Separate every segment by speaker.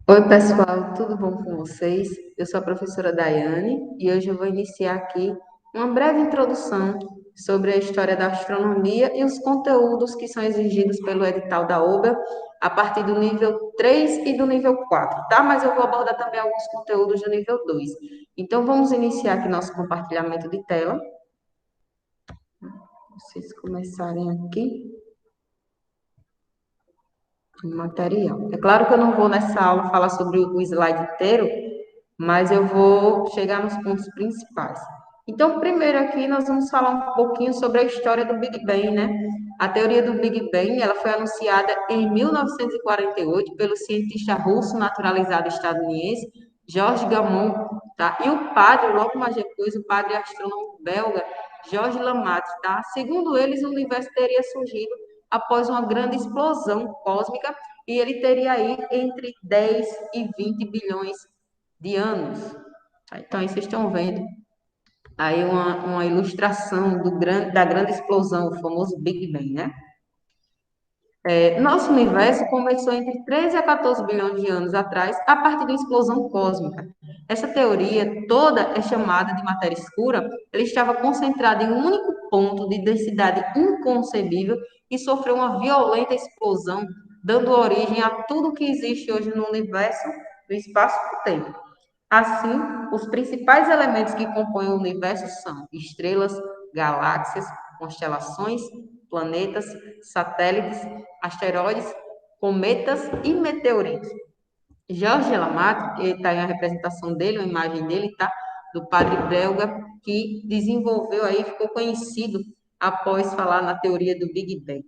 Speaker 1: Oi, pessoal, tudo bom com vocês? Eu sou a professora Daiane e hoje eu vou iniciar aqui uma breve introdução sobre a história da astronomia e os conteúdos que são exigidos pelo edital da OBA a partir do nível 3 e do nível 4, tá? Mas eu vou abordar também alguns conteúdos do nível 2. Então, vamos iniciar aqui nosso compartilhamento de tela. Vocês começarem aqui o material. É claro que eu não vou nessa aula falar sobre o slide inteiro, mas eu vou chegar nos pontos principais. Então, primeiro aqui nós vamos falar um pouquinho sobre a história do Big Bang, né? A teoria do Big Bang, ela foi anunciada em 1948 pelo cientista russo naturalizado estadunidense Georges Gamow, tá? E o padre, logo mais depois, o padre astrônomo belga Georges Lamatre, tá? Segundo eles, o universo teria surgido após uma grande explosão cósmica e ele teria aí entre 10 e 20 bilhões de anos. Então, aí vocês estão vendo aí uma ilustração da grande explosão, o famoso Big Bang, né? Nosso universo começou entre 13 a 14 bilhões de anos atrás, a partir de uma explosão cósmica. Essa teoria toda é chamada de matéria escura. Ela estava concentrada em um único ponto de densidade inconcebível e sofreu uma violenta explosão, dando origem a tudo que existe hoje no universo, no espaço-tempo. Assim, os principais elementos que compõem o universo são estrelas, galáxias, constelações, planetas, satélites, asteroides, cometas e meteoritos. Jorge Lamatre, está aí a representação dele, a imagem dele, tá? Do padre belga, que desenvolveu aí, ficou conhecido após falar na teoria do Big Bang.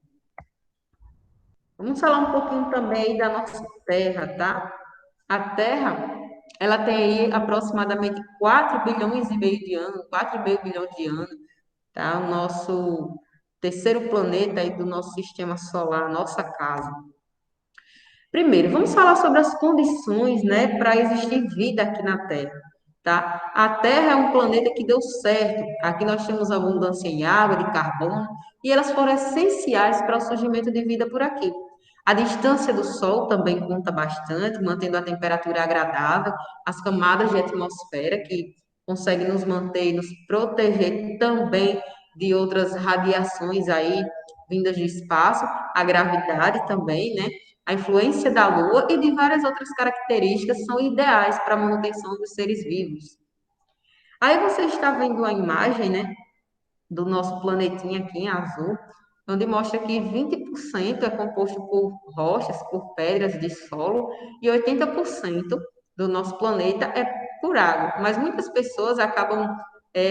Speaker 1: Vamos falar um pouquinho também aí da nossa Terra, tá? A Terra, ela tem aí aproximadamente 4 bilhões e meio de anos, 4,5 bilhões de anos, tá? O nosso terceiro planeta aí do nosso sistema solar, nossa casa. Primeiro, vamos falar sobre as condições, né, para existir vida aqui na Terra, tá? A Terra é um planeta que deu certo. Aqui nós temos abundância em água, de carbono, e elas foram essenciais para o surgimento de vida por aqui. A distância do Sol também conta bastante, mantendo a temperatura agradável, as camadas de atmosfera que conseguem nos manter e nos proteger também de outras radiações aí vindas do espaço, a gravidade também, né? A influência da Lua e de várias outras características são ideais para a manutenção dos seres vivos. Aí você está vendo a imagem, né, do nosso planetinha aqui em azul, onde mostra que 20% é composto por rochas, por pedras de solo, e 80% do nosso planeta é por água. Mas muitas pessoas acabam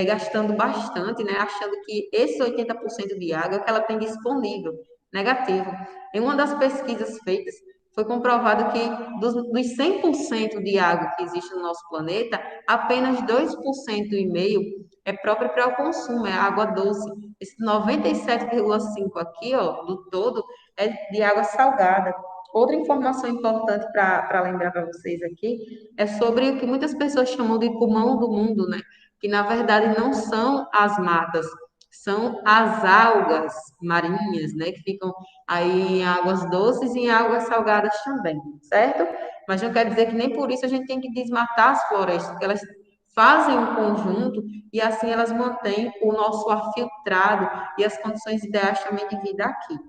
Speaker 1: gastando bastante, né, achando que esse 80% de água é o que ela tem disponível. Negativo. Em uma das pesquisas feitas, foi comprovado que dos 100% de água que existe no nosso planeta, apenas 2,5% é própria para o consumo, é água doce. Esse 97,5 aqui, ó, do todo, é de água salgada. Outra informação importante para lembrar para vocês aqui é sobre o que muitas pessoas chamam de pulmão do mundo, né? Que na verdade não são as matas, são as algas marinhas, né? Que ficam aí em águas doces e em águas salgadas também, certo? Mas não quer dizer que nem por isso a gente tem que desmatar as florestas, porque elas fazem um conjunto e assim elas mantêm o nosso ar filtrado e as condições ideais também de vida aqui.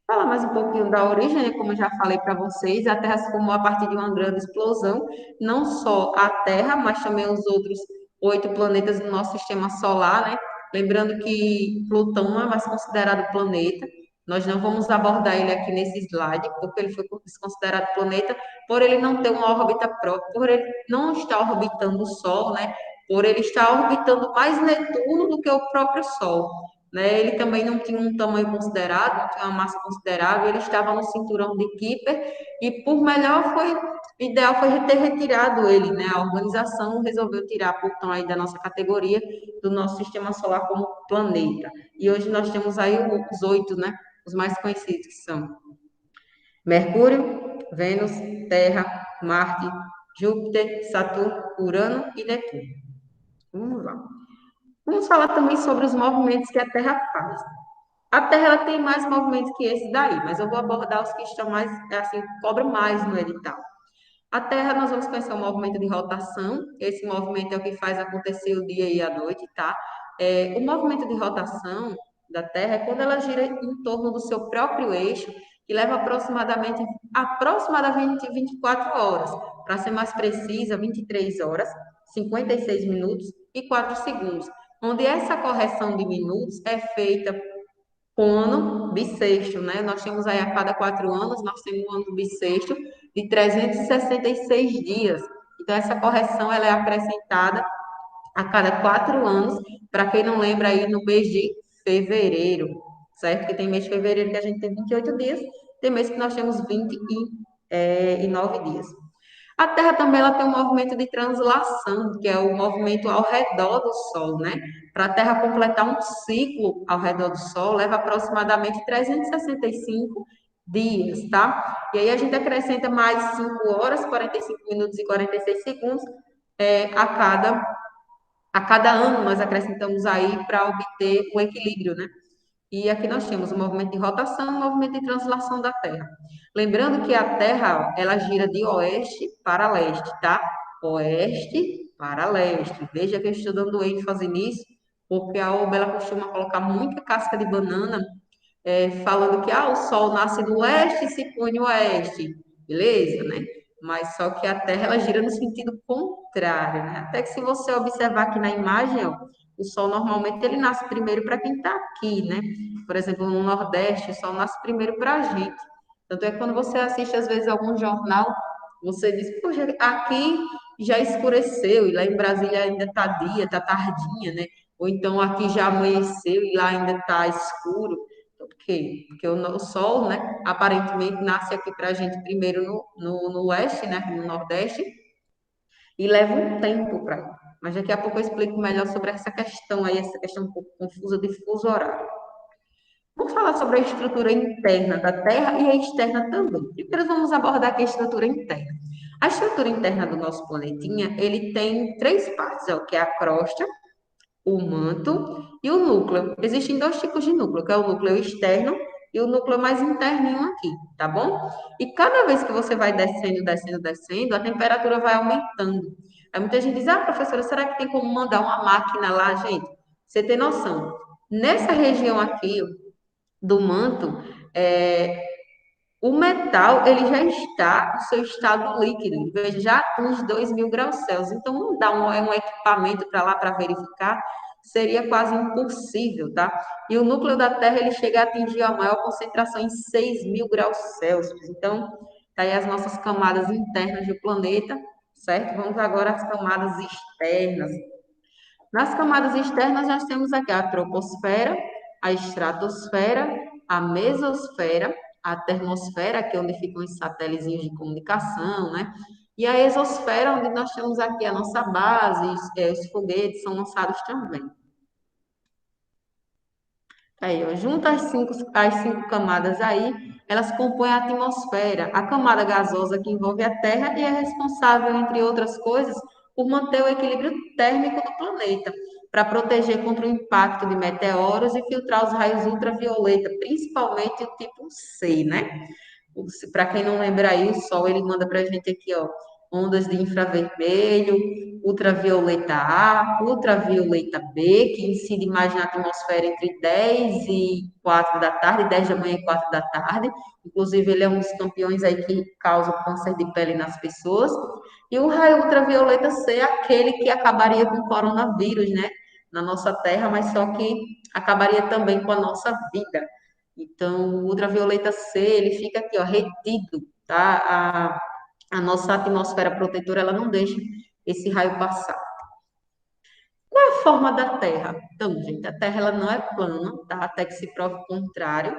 Speaker 1: Falar mais um pouquinho da origem, né? Como eu já falei para vocês, a Terra se formou a partir de uma grande explosão, não só a Terra, mas também os outros 8 planetas do nosso sistema solar, né? Lembrando que Plutão não é mais considerado planeta, nós não vamos abordar ele aqui nesse slide, porque ele foi considerado planeta por ele não ter uma órbita própria, por ele não estar orbitando o Sol, né? Por ele estar orbitando mais Netuno do que o próprio Sol, né? Ele também não tinha um tamanho considerado, não tinha uma massa considerável, ele estava no cinturão de Kuiper e por melhor foi, ideal foi ter retirado ele, né? A organização resolveu tirar Plutão aí da nossa categoria, do nosso sistema solar como planeta. E hoje nós temos aí os 8, né? Os mais conhecidos que são Mercúrio, Vênus, Terra, Marte, Júpiter, Saturno, Urano e Netuno. Vamos lá. Vamos falar também sobre os movimentos que a Terra faz. A Terra ela tem mais movimentos que esse daí, mas eu vou abordar os que estão mais, assim, cobram mais no edital. A Terra, nós vamos conhecer o movimento de rotação. Esse movimento é o que faz acontecer o dia e a noite, tá? O movimento de rotação da Terra é quando ela gira em torno do seu próprio eixo, que leva aproximadamente 24 horas. Para ser mais precisa, 23 horas, 56 minutos e 4 segundos. Onde essa correção de minutos é feita com ano bissexto, né? Nós temos aí a cada 4 anos, nós temos um ano bissexto de 366 dias. Então, essa correção ela é acrescentada a cada 4 anos, para quem não lembra aí, no mês de fevereiro, certo? Que tem mês de fevereiro que a gente tem 28 dias, tem mês que nós temos 29 dias. A Terra também ela tem um movimento de translação, que é o movimento ao redor do Sol, né? Para a Terra completar um ciclo ao redor do Sol, leva aproximadamente 365 dias, tá? E aí a gente acrescenta mais 5 horas, 45 minutos e 46 segundos a cada ano, nós acrescentamos aí para obter o equilíbrio, né? E aqui nós temos o movimento de rotação e o movimento de translação da Terra. Lembrando que a Terra, ela gira de oeste para leste, tá? Oeste para leste. Veja que eu estou dando ênfase nisso, porque a Oba, ela costuma colocar muita casca de banana, falando que o Sol nasce no leste e se põe no oeste. Beleza, né? Mas só que a Terra, ela gira no sentido contrário, né? Até que se você observar aqui na imagem, ó, o Sol normalmente ele nasce primeiro para quem está aqui, né? Por exemplo, no Nordeste, o Sol nasce primeiro para a gente. Tanto é que quando você assiste, às vezes, algum jornal, você diz, poxa, aqui já escureceu, e lá em Brasília ainda está dia, está tardinha, né? Ou então aqui já amanheceu e lá ainda está escuro. Por quê? Porque o Sol, né, aparentemente nasce aqui para a gente primeiro no oeste, né, no Nordeste, e leva um tempo para ir. Mas daqui a pouco eu explico melhor sobre essa questão aí, essa questão um pouco confusa de fuso horário. Vamos falar sobre a estrutura interna da Terra e a externa também. Primeiro vamos abordar aqui a estrutura interna. A estrutura interna do nosso planetinha, ele tem três partes, ó, que é a crosta, o manto e o núcleo. Existem dois tipos de núcleo, que é o núcleo externo e o núcleo mais interninho aqui, tá bom? E cada vez que você vai descendo, descendo, descendo, a temperatura vai aumentando. Aí muita gente diz, professora, será que tem como mandar uma máquina lá, gente? Você tem noção? Nessa região aqui do manto, é, o metal, ele já está no seu estado líquido, veja, já uns 2.000 graus Celsius. Então, não dá um equipamento para lá para verificar, seria quase impossível, tá? E o núcleo da Terra, ele chega a atingir a maior concentração em 6.000 graus Celsius. Então, tá aí as nossas camadas internas do planeta, certo? Vamos agora às camadas externas. Nas camadas externas, nós temos aqui a troposfera, a estratosfera, a mesosfera, a termosfera, que é onde ficam os satélites de comunicação, né? E a exosfera, onde nós temos aqui a nossa base, os foguetes são lançados também. Aí, ó, junto as cinco camadas aí, elas compõem a atmosfera, a camada gasosa que envolve a Terra e é responsável, entre outras coisas, por manter o equilíbrio térmico do planeta, para proteger contra o impacto de meteoros e filtrar os raios ultravioleta, principalmente o tipo C, né? Para quem não lembra aí, o Sol ele manda para a gente aqui, ó, ondas de infravermelho, ultravioleta A, ultravioleta B, que incide mais na atmosfera entre 10 e 4 da tarde, 10 da manhã e 4 da tarde. Inclusive, ele é um dos campeões aí que causa câncer de pele nas pessoas. E o raio ultravioleta C é aquele que acabaria com o coronavírus, né? Na nossa Terra, mas só que acabaria também com a nossa vida. Então, o ultravioleta C, ele fica aqui, ó, retido, tá? A nossa atmosfera protetora, ela não deixa esse raio passar. Qual é a forma da Terra? Então, gente, a Terra, ela não é plana, tá? Até que se prove o contrário.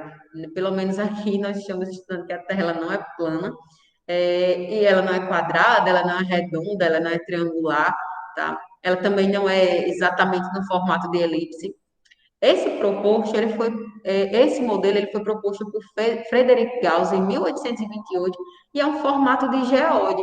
Speaker 1: Pelo menos aqui nós estamos estudando que a Terra, ela não é plana. E ela não é quadrada, ela não é redonda, ela não é triangular, tá? Ela também não é exatamente no formato de elipse. Esse modelo ele foi proposto por Frederick Gauss em 1828 e é um formato de geóide.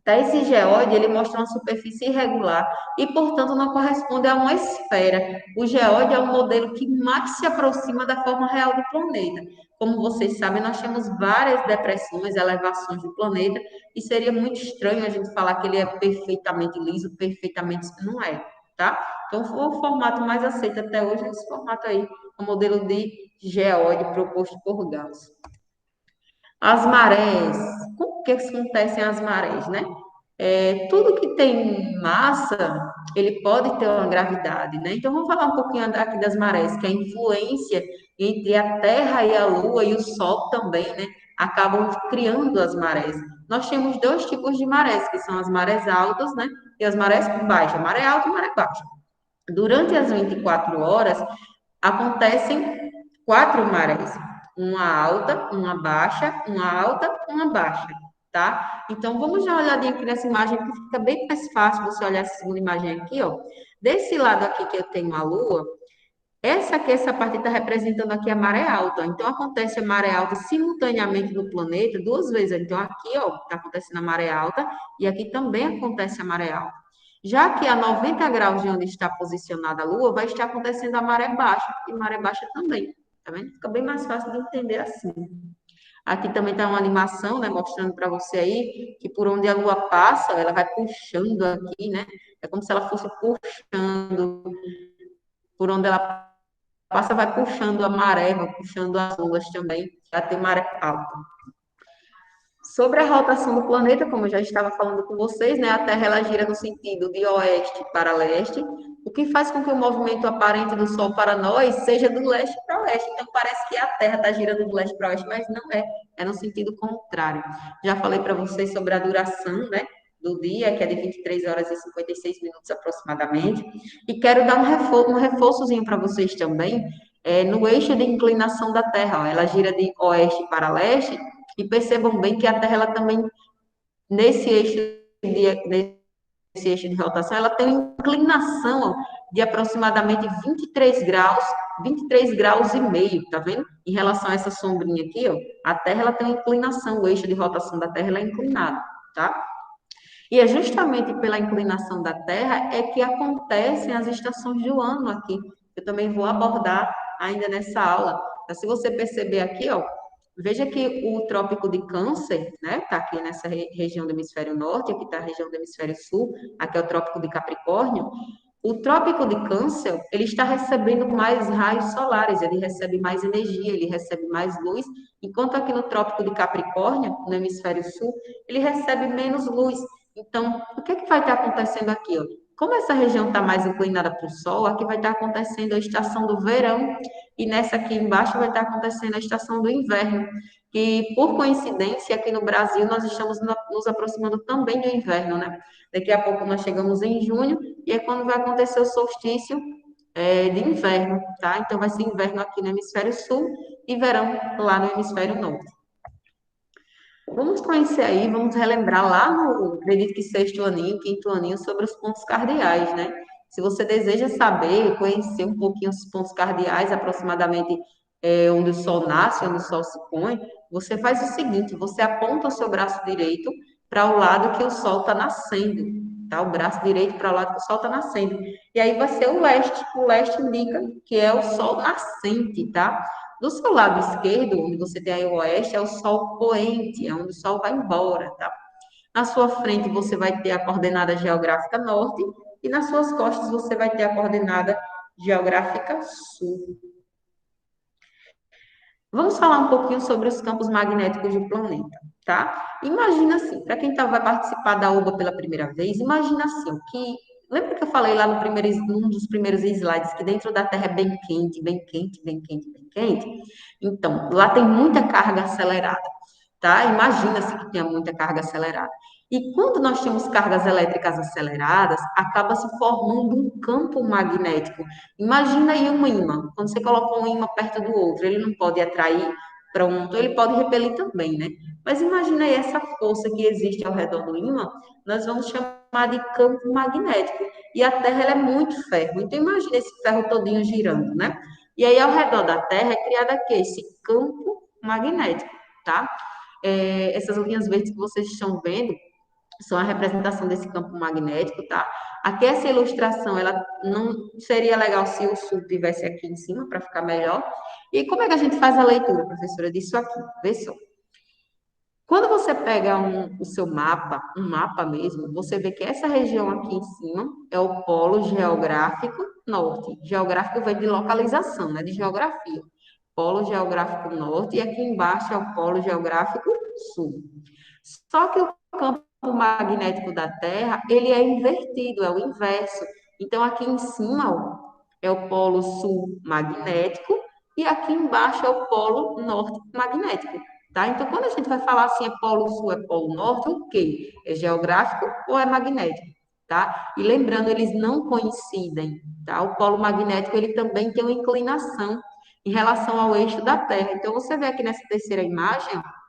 Speaker 1: Tá? Esse geóide, ele mostra uma superfície irregular e, portanto, não corresponde a uma esfera. O geóide é o modelo que mais se aproxima da forma real do planeta. Como vocês sabem, nós temos várias depressões, elevações do planeta, e seria muito estranho a gente falar que ele é perfeitamente liso, perfeitamente, não é, tá? Então, foi o formato mais aceito até hoje, é esse formato aí, o modelo de geóide proposto por Gauss. As marés, como que acontecem as marés, né? Tudo que tem massa, ele pode ter uma gravidade, né? Então, vamos falar um pouquinho aqui das marés, que é a influência entre a Terra e a Lua e o Sol também, né? Acabam criando as marés. Nós temos dois tipos de marés, que são as marés altas, né? E as marés baixas, maré alta e maré baixa. Durante as 24 horas, acontecem quatro marés, uma alta, uma baixa, uma alta, uma baixa, tá? Então, vamos dar uma olhadinha aqui nessa imagem, que fica bem mais fácil você olhar essa segunda imagem aqui, ó. Desse lado aqui que eu tenho a Lua, essa aqui, essa parte está representando aqui a maré alta. Então, acontece a maré alta simultaneamente no planeta duas vezes. Então, aqui, ó, está acontecendo a maré alta e aqui também acontece a maré alta. Já que a 90 graus de onde está posicionada a Lua, vai estar acontecendo a maré baixa e maré baixa também. Tá vendo? Fica bem mais fácil de entender assim. Aqui também está uma animação, né, mostrando para você aí que por onde a Lua passa, ela vai puxando aqui, né? É como se ela fosse puxando por onde ela passa, vai puxando a maré, vai puxando as ondas também, para ter maré alta. Sobre a rotação do planeta, como eu já estava falando com vocês, né, a Terra ela gira no sentido de oeste para leste, o que faz com que o movimento aparente do Sol para nós seja do leste para oeste. Então, parece que a Terra está girando do leste para oeste, mas não é, é no sentido contrário. Já falei para vocês sobre a duração, né, do dia, que é de 23 horas e 56 minutos aproximadamente, e quero dar um reforçozinho para vocês também, no eixo de inclinação da Terra. Ó, ela gira de oeste para leste, e percebam bem que a Terra, ela também, nesse eixo nesse eixo de rotação, ela tem uma inclinação ó, de aproximadamente 23 graus e meio, tá vendo? Em relação a essa sombrinha aqui, ó, a Terra ela tem uma inclinação, o eixo de rotação da Terra ela é inclinado, tá? E é justamente pela inclinação da Terra é que acontecem as estações do ano aqui. Eu também vou abordar ainda nessa aula. Então, se você perceber aqui, ó, veja que o Trópico de Câncer, né, tá aqui nessa região do hemisfério norte, aqui está a região do hemisfério sul, aqui é o Trópico de Capricórnio. O Trópico de Câncer, ele está recebendo mais raios solares, ele recebe mais energia, ele recebe mais luz, enquanto aqui no Trópico de Capricórnio, no hemisfério sul, ele recebe menos luz. Então, o que é que vai estar acontecendo aqui? Ó? Como essa região está mais inclinada para o Sol, aqui vai estar acontecendo a estação do verão, e nessa aqui embaixo vai estar acontecendo a estação do inverno. E, por coincidência, aqui no Brasil, nós estamos nos aproximando também do inverno, né? Daqui a pouco nós chegamos em junho, e é quando vai acontecer o solstício de inverno, tá? Então, vai ser inverno aqui no hemisfério sul e verão lá no hemisfério norte. Vamos conhecer aí, vamos relembrar lá no, acredito que sexto aninho, quinto aninho, sobre os pontos cardeais, né? Se você deseja saber, conhecer um pouquinho os pontos cardeais, aproximadamente onde o Sol nasce, onde o Sol se põe, você faz o seguinte, você aponta o seu braço direito para o lado que o Sol está nascendo, tá? O braço direito para o lado que o Sol está nascendo. E aí vai ser o leste indica que é o Sol nascente, tá? Do seu lado esquerdo, onde você tem aí o oeste, é o sol poente, é onde o sol vai embora, tá? Na sua frente você vai ter a coordenada geográfica norte e nas suas costas você vai ter a coordenada geográfica sul. Vamos falar um pouquinho sobre os campos magnéticos do planeta, tá? Imagina assim, para quem vai participar da UBA pela primeira vez, imagina assim, que lembra que eu falei lá no primeiro, num dos primeiros slides que dentro da Terra é bem quente, bem quente, bem quente, bem quente? Então, lá tem muita carga acelerada, tá? Imagina-se que tenha muita carga acelerada. E quando nós temos cargas elétricas aceleradas, acaba se formando um campo magnético. Imagina aí um ímã. Quando você coloca um ímã perto do outro, ele não pode atrair para um, então ele pode repelir também, né? Mas imagina aí essa força que existe ao redor do ímã, nós vamos chamar de campo magnético. E a Terra ela é muito ferro. Então imagina esse ferro todinho girando, né? E aí ao redor da Terra é criado aqui esse campo magnético, tá? Essas linhas verdes que vocês estão vendo são a representação desse campo magnético, tá? Aqui essa ilustração, ela não seria legal se o sul tivesse aqui em cima para ficar melhor. E como é que a gente faz a leitura, professora, disso aqui? Vê só. Quando você pega o seu mapa, um mapa mesmo, você vê que essa região aqui em cima é o polo geográfico norte. Geográfico vem de localização, né? De geografia. Polo geográfico norte e aqui embaixo é o polo geográfico sul. Só que o campo magnético da Terra, ele é invertido, é o inverso. Então, aqui em cima, ó, é o polo sul magnético e aqui embaixo é o polo norte magnético, tá? Então, quando a gente vai falar assim, é polo sul, é polo norte, o quê? É geográfico ou é magnético, tá? E lembrando, eles não coincidem, tá? O polo magnético, ele também tem uma inclinação em relação ao eixo da Terra. Então, você vê aqui nessa terceira imagem, ó,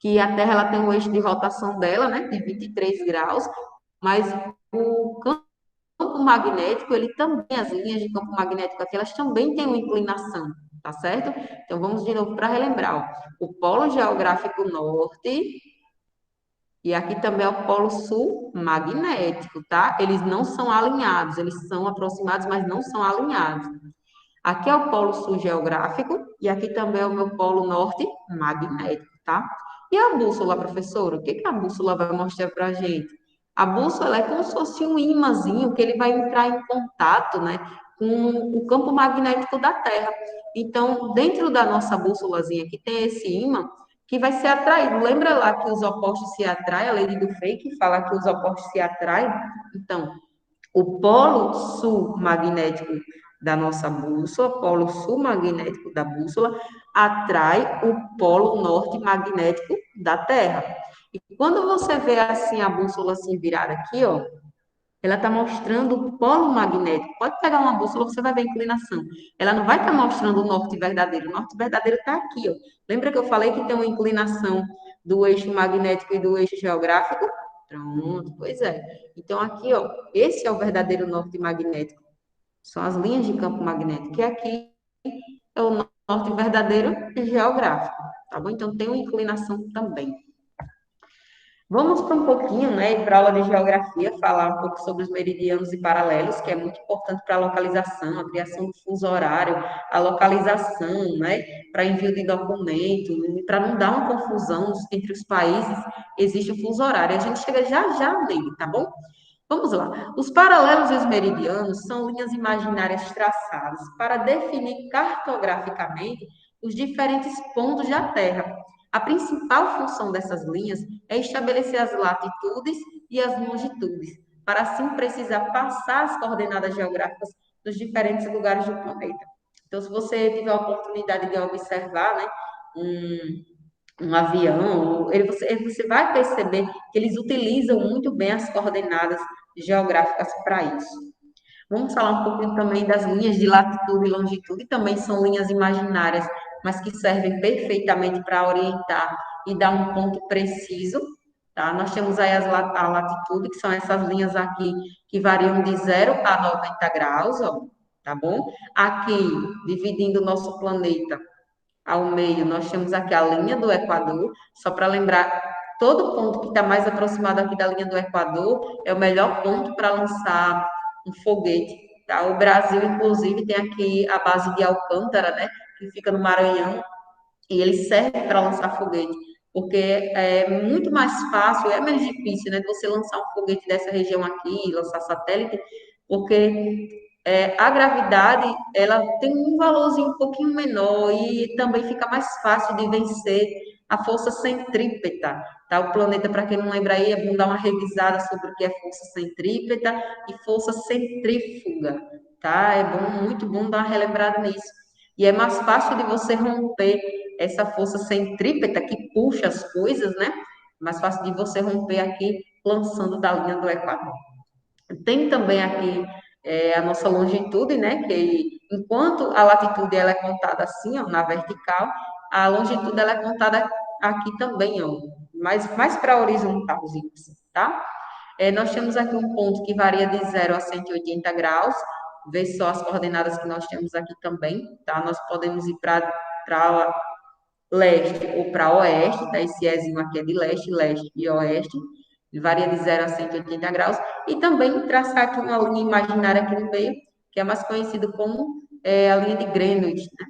Speaker 1: que a Terra ela tem um eixo de rotação dela, né, de 23 graus, mas o campo magnético, ele também, as linhas de campo magnético aqui, elas também têm uma inclinação, tá certo? Então, vamos de novo para relembrar, ó. O polo geográfico norte e aqui também é o polo sul magnético, tá? Eles não são alinhados, eles são aproximados, mas não são alinhados. Aqui é o polo sul geográfico e aqui também é o meu polo norte magnético, tá? E a bússola, professora? O que que a bússola vai mostrar para a gente? A bússola é como se fosse um imãzinho que ele vai entrar em contato, né, com o campo magnético da Terra. Então, dentro da nossa bússolazinha aqui tem esse imã que vai ser atraído. Lembra lá que os opostos se atraem? A lei do Fake fala que os opostos se atraem? Então, o polo sul magnético da nossa bússola, polo sul magnético da bússola, atrai o polo norte magnético da Terra. E quando você vê assim a bússola assim virada aqui, ó, ela está mostrando o polo magnético. Pode pegar uma bússola, você vai ver a inclinação. Ela não vai estar mostrando o norte verdadeiro. O norte verdadeiro está aqui, ó. Lembra que eu falei que tem uma inclinação do eixo magnético e do eixo geográfico? Pronto, pois é. Então, aqui, ó, esse é o verdadeiro norte magnético. São as linhas de campo magnético. E aqui é o norte verdadeiro geográfico, tá bom? Então, tem uma inclinação também. Vamos para um pouquinho, né, para a aula de geografia, falar um pouco sobre os meridianos e paralelos, que é muito importante para a localização, a criação do fuso horário, a localização, né, para envio de documento, para não dar uma confusão entre os países, existe o fuso horário. A gente chega já já nele, tá bom? Vamos lá. Os paralelos e os meridianos são linhas imaginárias traçadas para definir cartograficamente os diferentes pontos da Terra. A principal função dessas linhas é estabelecer as latitudes e as longitudes, para assim precisar passar as coordenadas geográficas dos diferentes lugares do planeta. Então, se você tiver a oportunidade de observar, né, um avião, você vai perceber que eles utilizam muito bem as coordenadas geográficas para isso. Vamos falar um pouquinho também das linhas de latitude e longitude, também são linhas imaginárias, mas que servem perfeitamente para orientar e dar um ponto preciso, tá? Nós temos aí a latitude, que são essas linhas aqui que variam de 0 a 90 graus, ó, tá bom? Aqui, dividindo o nosso planeta ao meio, nós temos aqui a linha do Equador, só para lembrar, todo ponto que está mais aproximado aqui da linha do Equador é o melhor ponto para lançar um foguete, tá? O Brasil, inclusive, tem aqui a base de Alcântara, né, que fica no Maranhão, e ele serve para lançar foguete, porque é muito mais fácil, é menos difícil, né, de você lançar um foguete dessa região aqui, lançar satélite, porque a gravidade, ela tem um valorzinho um pouquinho menor e também fica mais fácil de vencer a força centrípeta, tá? O planeta, para quem não lembra aí, é bom dar uma revisada sobre o que é força centrípeta e força centrífuga, tá? É bom, muito bom dar uma relembrada nisso. E é mais fácil de você romper essa força centrípeta que puxa as coisas, né? Mais fácil de você romper aqui lançando da linha do Equador. Tem também aqui a nossa longitude, né? Que enquanto a latitude ela é contada assim, ó, na vertical, a longitude ela é contada aqui também, ó, mais para a horizontalzinho, assim, tá? Nós temos aqui um ponto que varia de 0 a 180 graus. Vê só as coordenadas que nós temos aqui também, tá? Nós podemos ir para leste ou para oeste, tá? Esse Ezinho aqui é de leste, leste e oeste. varia de 0 a 180 graus, e também traçar aqui uma linha imaginária aqui no meio, que é mais conhecido como a linha de Greenwich, né?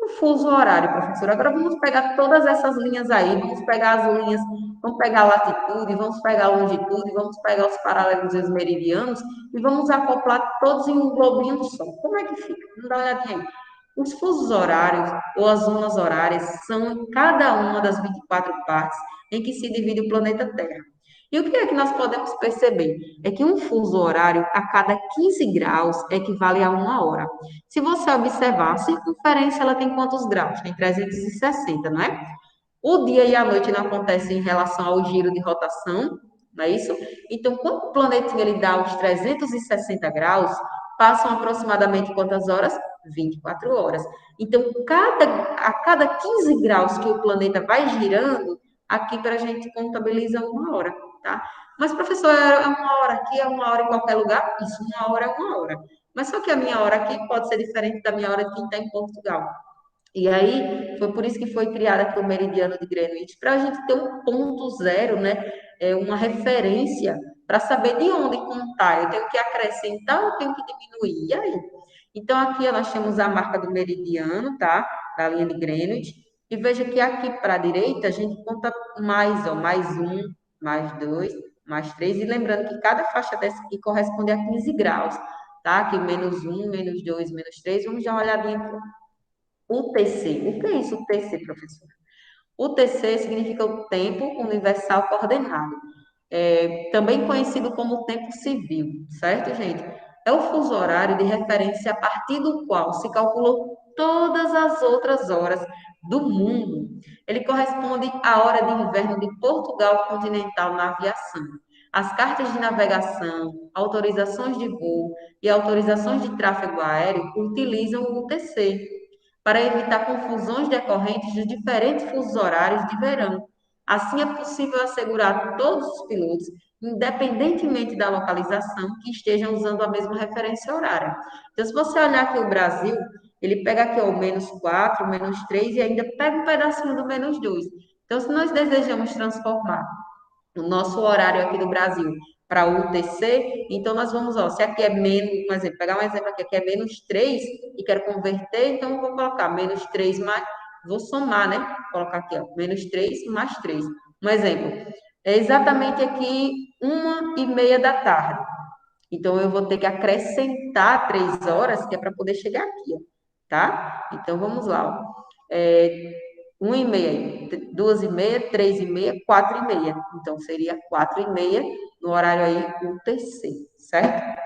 Speaker 1: O fuso horário, professor. Agora vamos pegar todas essas linhas aí, vamos pegar as linhas, vamos pegar a latitude, vamos pegar a longitude, vamos pegar os paralelos e os meridianos e vamos acoplar todos em um globinho só. Como é que fica? Vamos dar uma olhadinha aí. Os fusos horários ou as zonas horárias são em cada uma das 24 partes em que se divide o planeta Terra. E o que é que nós podemos perceber? É que um fuso horário a cada 15 graus equivale a 1 hora. Se você observar, a circunferência ela tem quantos graus? Tem 360, não é? O dia e a noite não acontecem em relação ao giro de rotação, não é isso? Então, quando o planetinha ele dá os 360 graus, passam aproximadamente quantas horas? 24 horas. Então, a cada 15 graus que o planeta vai girando, aqui para a gente contabiliza 1 hora, tá? Mas, professor, é 1 hora aqui, é 1 hora em qualquer lugar? Isso, 1 hora é 1 hora. Mas só que a minha hora aqui pode ser diferente da minha hora de quem está em Portugal. E aí, foi por isso que foi criado aqui o meridiano de Greenwich, para a gente ter um ponto zero, né? Uma referência para saber de onde contar. Eu tenho que acrescentar ou tenho que diminuir? E aí? Então, aqui ó, nós temos a marca do meridiano, tá? Da linha de Greenwich. E veja que aqui para a direita, a gente conta mais, ó, mais um, mais dois, mais três. E lembrando que cada faixa dessa aqui corresponde a 15 graus, tá? Aqui menos um, menos dois, menos três. Vamos dar uma olhadinha aqui. UTC. O que é isso, UTC, professor? UTC significa o tempo universal coordenado, também conhecido como tempo civil, certo, gente? É o fuso horário de referência a partir do qual se calculou todas as outras horas do mundo. Ele corresponde à hora de inverno de Portugal continental na aviação. As cartas de navegação, autorizações de voo e autorizações de tráfego aéreo utilizam o UTC para evitar confusões decorrentes dos diferentes fusos horários de verão. Assim, é possível assegurar a todos os pilotos, independentemente da localização, que estejam usando a mesma referência horária. Então, se você olhar aqui o Brasil, ele pega aqui o -4, -3 e ainda pega um pedacinho do -2. Então, se nós desejamos transformar o nosso horário aqui do Brasil para o UTC, então nós vamos, ó, se aqui é menos, um exemplo, pegar um exemplo aqui é -3 e quero converter, então eu vou colocar -3 mais, vou somar, né? Vou colocar aqui, ó, -3 mais 3. Um exemplo, é exatamente aqui 1h30 da tarde. Então eu vou ter que acrescentar 3 horas, que é para poder chegar aqui, ó, tá? Então vamos lá, ó. 1h30, 2h30, 3h30, 4h30. Então, seria 4h30 no horário aí UTC, certo?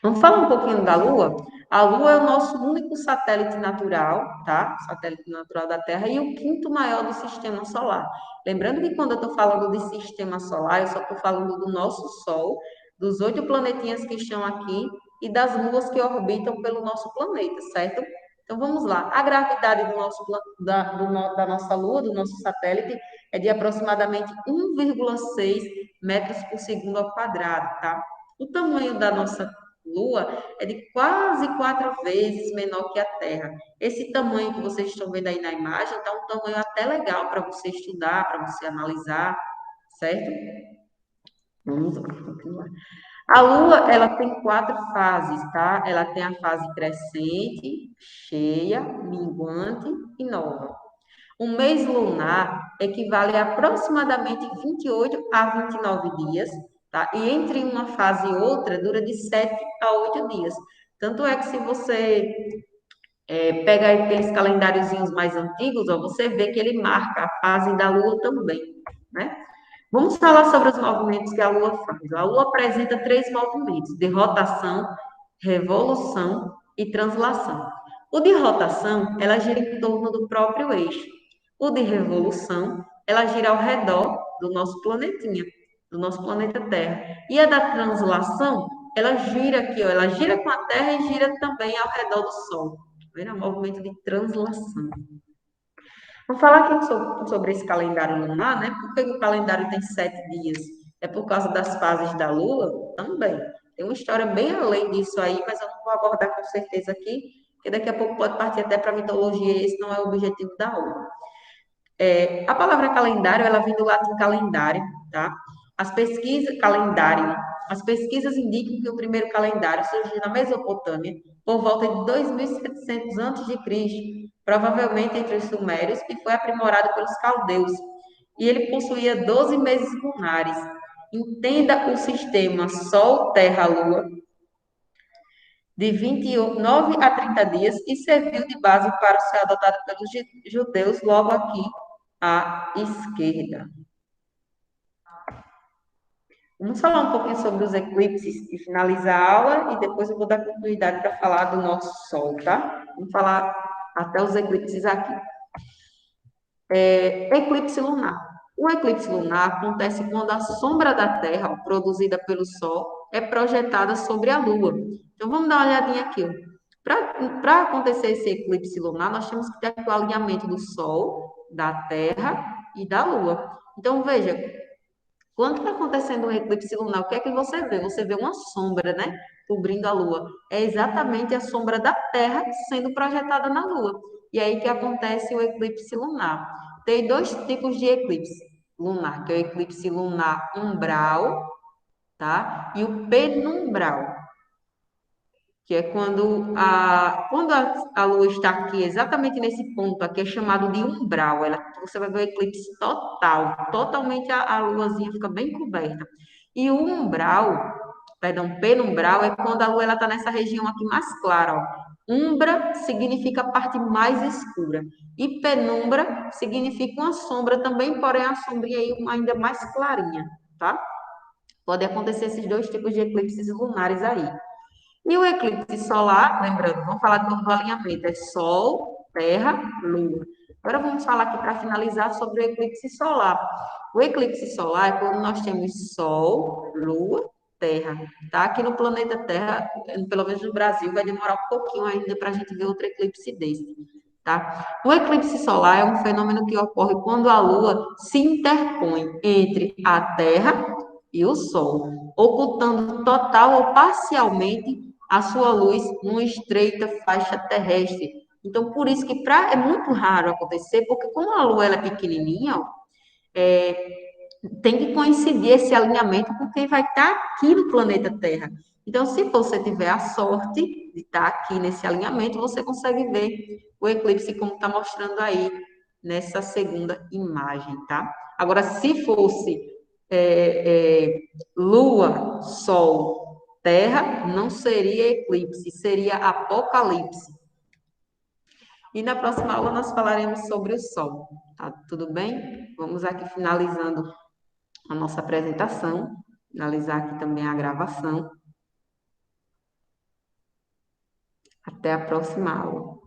Speaker 1: Vamos falar um pouquinho da Lua? A Lua é o nosso único satélite natural, tá? Satélite natural da Terra e o quinto maior do sistema solar. Lembrando que quando eu estou falando de sistema solar, eu só estou falando do nosso Sol, dos 8 planetinhas que estão aqui e das luas que orbitam pelo nosso planeta, certo? Então vamos lá. A gravidade do nosso, da nossa Lua, do nosso satélite, é de aproximadamente 1,6 metros por segundo ao quadrado, tá? O tamanho da nossa Lua é de quase 4 vezes menor que a Terra. Esse tamanho que vocês estão vendo aí na imagem está um tamanho até legal para você estudar, para você analisar, certo? Vamos lá, continuar. A Lua, ela tem 4 fases, tá? Ela tem a fase crescente, cheia, minguante e nova. Um mês lunar equivale a aproximadamente 28 a 29 dias, tá? E entre uma fase e outra dura de 7 a 8 dias. Tanto é que se você pega aqueles calendáriozinhos mais antigos, ó, você vê que ele marca a fase da Lua também, né? Vamos falar sobre os movimentos que a Lua faz. A Lua apresenta 3 movimentos: de rotação, revolução e translação. O de rotação, ela gira em torno do próprio eixo. O de revolução, ela gira ao redor do nosso planetinha, do nosso planeta Terra. E a da translação, ela gira aqui, ó, ela gira com a Terra e gira também ao redor do Sol. Tá vendo? É um movimento de translação. Vamos falar aqui sobre esse calendário lunar, né? Por que o calendário tem 7 dias? É por causa das fases da Lua? Também. Tem uma história bem além disso aí, mas eu não vou abordar com certeza aqui, porque daqui a pouco pode partir até para a mitologia, e esse não é o objetivo da aula. A palavra calendário, ela vem do latim calendário, tá? Calendário, as pesquisas indicam que o primeiro calendário surgiu na Mesopotâmia por volta de 2700 a.C., provavelmente entre os sumérios, e foi aprimorado pelos caldeus. E ele possuía 12 meses lunares. Entenda o sistema Sol, Terra, Lua, de 29 a 30 dias, e serviu de base para ser adotado pelos judeus logo aqui à esquerda. Vamos falar um pouquinho sobre os eclipses e finalizar a aula, e depois eu vou dar continuidade para falar do nosso Sol, tá? Vamos falar até os eclipses aqui. Eclipse lunar. O eclipse lunar acontece quando a sombra da Terra, produzida pelo Sol, é projetada sobre a Lua. Então, vamos dar uma olhadinha aqui. Para acontecer esse eclipse lunar, nós temos que ter aqui o alinhamento do Sol, da Terra e da Lua. Então, veja, quando está acontecendo um eclipse lunar, o que é que você vê? Você vê uma sombra, né? Cobrindo a Lua. É exatamente a sombra da Terra sendo projetada na Lua. E aí que acontece o eclipse lunar. Tem dois tipos de eclipse lunar, que é o eclipse lunar umbral, tá? E o penumbral, que é quando a Lua está aqui, exatamente nesse ponto aqui, é chamado de umbral. Você vai ver o eclipse total, totalmente a Luazinha fica bem coberta. E o umbral, perdão, penumbral, é quando a Lua está nessa região aqui mais clara, ó. Umbra significa a parte mais escura. E penumbra significa uma sombra também, porém a sombrinha aí ainda mais clarinha, tá? Pode acontecer esses dois tipos de eclipses lunares aí. E o eclipse solar, lembrando, vamos falar do alinhamento, é Sol, Terra, Lua. Agora vamos falar aqui para finalizar sobre o eclipse solar. O eclipse solar é quando nós temos Sol, Lua, Terra. Tá? Aqui no planeta Terra, pelo menos no Brasil, vai demorar um pouquinho ainda para a gente ver outro eclipse desse. Tá? O eclipse solar é um fenômeno que ocorre quando a Lua se interpõe entre a Terra e o Sol, ocultando total ou parcialmente a sua luz numa estreita faixa terrestre. Então, por isso que é muito raro acontecer, porque como a Lua ela é pequenininha, ó, tem que coincidir esse alinhamento com quem vai estar aqui no planeta Terra. Então, se você tiver a sorte de estar aqui nesse alinhamento, você consegue ver o eclipse como está mostrando aí nessa segunda imagem, tá? Agora, se fosse Lua, Sol, Terra, não seria eclipse, seria apocalipse. E na próxima aula nós falaremos sobre o Sol, tá? Tudo bem? Vamos aqui finalizando a nossa apresentação, finalizar aqui também a gravação. Até a próxima aula.